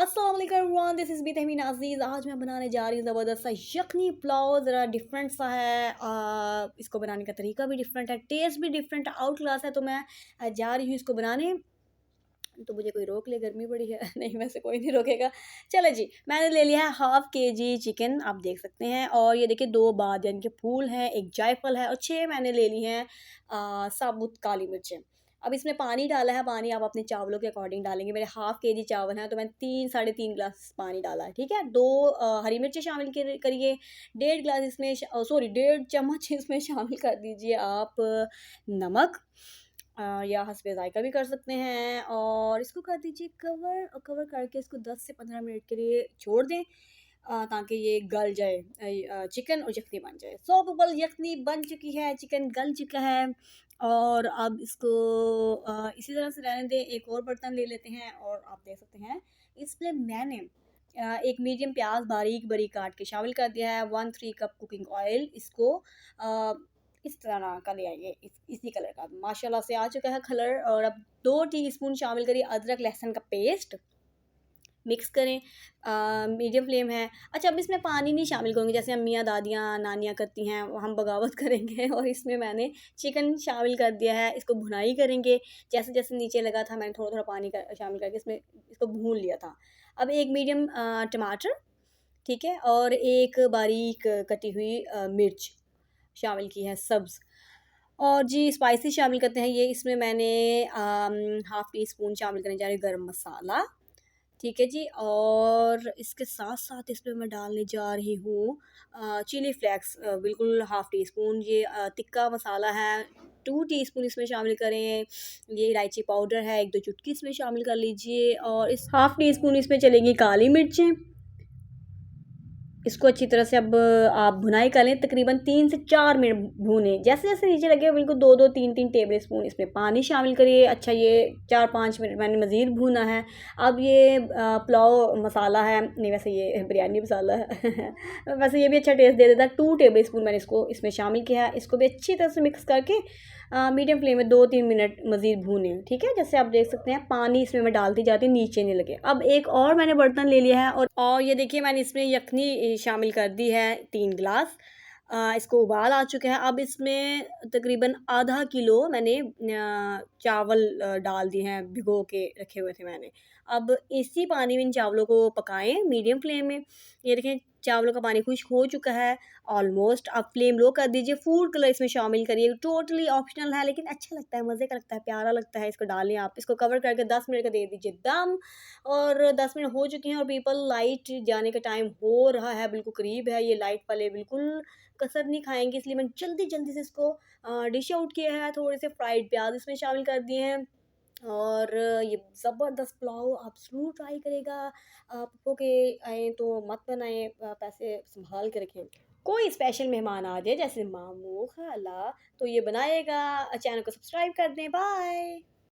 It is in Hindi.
अस्सलाम वालेकुम एवरीवन, दिस इज़ बी तहमीन अज़ीज़। आज मैं बनाने जा रही हूँ ज़बरदस्त सा यखनी पुलाव। ज़रा डिफरेंट सा है, इसको बनाने का तरीका भी डिफरेंट है, टेस्ट भी डिफरेंट है, आउट क्लास है। तो मैं जा रही हूँ इसको बनाने। तो मुझे कोई रोक ले, गर्मी बड़ी है नहीं वैसे कोई नहीं रोकेगा। चलो जी, मैंने ले लिया है हाफ़ केजी चिकन, आप देख सकते हैं। और ये देखिए 2 बादियान के फूल हैं, 1 जायफल है और 6 मैंने ले ली हैं साबुत काली मिर्चें। अब इसमें पानी डाला है, पानी आप अपने चावलों के अकॉर्डिंग डालेंगे। मेरे हाफ़ केजी चावल हैं तो मैंने 3 साढ़े 3 ग्लास पानी डाला है, ठीक है। 2 हरी मिर्चें शामिल करिए, डेढ़ ग्लास इसमें सॉरी डेढ़ चम्मच इसमें शामिल कर दीजिए आप नमक, या हस्बे ज़ायक़ा भी कर सकते हैं। और इसको कर दीजिए कवर, और कवर करके इसको 10 से 15 मिनट के लिए छोड़ दें, ताकि ये गल जाए, चिकन और यखनी बन जाए। सो पीपल, यखनी बन चुकी है, चिकन गल चुका है। और अब इसको इसी तरह से रहने दें। एक और बर्तन ले लेते हैं और आप देख सकते हैं इसमें मैंने एक मीडियम प्याज बारीक बारीक काट के शामिल कर दिया है। 1-3 कप कुकिंग ऑयल, इसको इस तरह का ले आइए, इसी कलर का माशाल्लाह से आ चुका है कलर। और अब 2 टीस्पून शामिल करिए अदरक लहसुन का पेस्ट, मिक्स करें, मीडियम फ्लेम है। अच्छा, अब इसमें पानी नहीं शामिल करूँगी, जैसे अम्मियाँ दादियाँ नानियाँ करती हैं, हम बगावत करेंगे। और इसमें मैंने चिकन शामिल कर दिया है, इसको भुनाई करेंगे। जैसे जैसे नीचे लगा था मैंने थोड़ा थोड़ा पानी शामिल करके इसमें इसको भून लिया था। अब एक मीडियम टमाटर, ठीक है, और एक बारीक कटी हुई मिर्च शामिल की है, सब्ज़। और जी स्पाइसी शामिल करते हैं ये, इसमें मैंने हाफ़ टी स्पून शामिल करने जा रही हूँ गरम मसाला, ठीक है जी। और इसके साथ-साथ इसमें मैं डालने जा रही हूँ चिली फ्लेक्स, बिल्कुल हाफ़ टी स्पून। ये तिक्का मसाला है, 2 टीस्पून इसमें शामिल करें। ये इलायची पाउडर है, 1-2 चुटकी इसमें शामिल कर लीजिए। और इस हाफ़ टी स्पून इसमें चलेगी काली मिर्चें। इसको अच्छी तरह से अब आप भुनाई कर लें, तकरीबन 3 से 4 मिनट भूनें। जैसे-जैसे नीचे लगे बिल्कुल 2-2 3-3 टेबल स्पून इसमें पानी शामिल करिए। अच्छा, ये 4-5 मिनट मैंने मज़ीद भूना है। अब ये पुलाव मसाला है, नहीं वैसे ये बिरयानी मसाला है वैसे ये भी अच्छा टेस्ट दे देता है। 2 टेबल स्पून मैंने इसको इसमें शामिल किया है। इसको भी अच्छी तरह से मिक्स करके मीडियम फ्लेम में 2-3 मिनट मज़ीद भूनें, ठीक है। जैसे आप देख सकते हैं पानी इसमें मैं डालती जाती हूँ, नीचे नहीं लगे। अब एक और मैंने बर्तन ले लिया है और ये देखिए मैंने इसमें यखनी शामिल कर दी है 3 ग्लास। इसको उबाल आ चुका है। अब इसमें तकरीबन आधा किलो मैंने चावल डाल दिए हैं, भिगो के रखे हुए थे मैंने। अब इसी पानी में इन चावलों को पकाएँ मीडियम फ्लेम में। ये देखें चावलों का पानी खुश्क हो चुका है ऑलमोस्ट। अब फ्लेम लो कर दीजिए, फूड कलर इसमें शामिल करिए, टोटली ऑप्शनल है लेकिन अच्छा लगता है, मज़े का लगता है, प्यारा लगता है। इसको डालें आप, इसको कवर करके 10 मिनट का दे दीजिए दम। और 10 मिनट हो चुके हैं और पीपल लाइट जाने का टाइम हो रहा है, बिल्कुल करीब है। ये लाइट वाले बिल्कुल कसर नहीं खाएँगे, इसलिए मैंने जल्दी-जल्दी से इसको डिश आउट किया है। थोड़े से फ्राइड प्याज़ इसमें शामिल कर दिए हैं। और ये ज़बरदस्त पुलाव आप ज़रूर ट्राई करेगा। पप्पो के आएँ तो मत बनाएँ, पैसे सँभाल के रखें। कोई स्पेशल मेहमान आ जाए जैसे मामू, खाला, तो ये बनाइएगा। चैनल को सब्सक्राइब कर दें। बाय।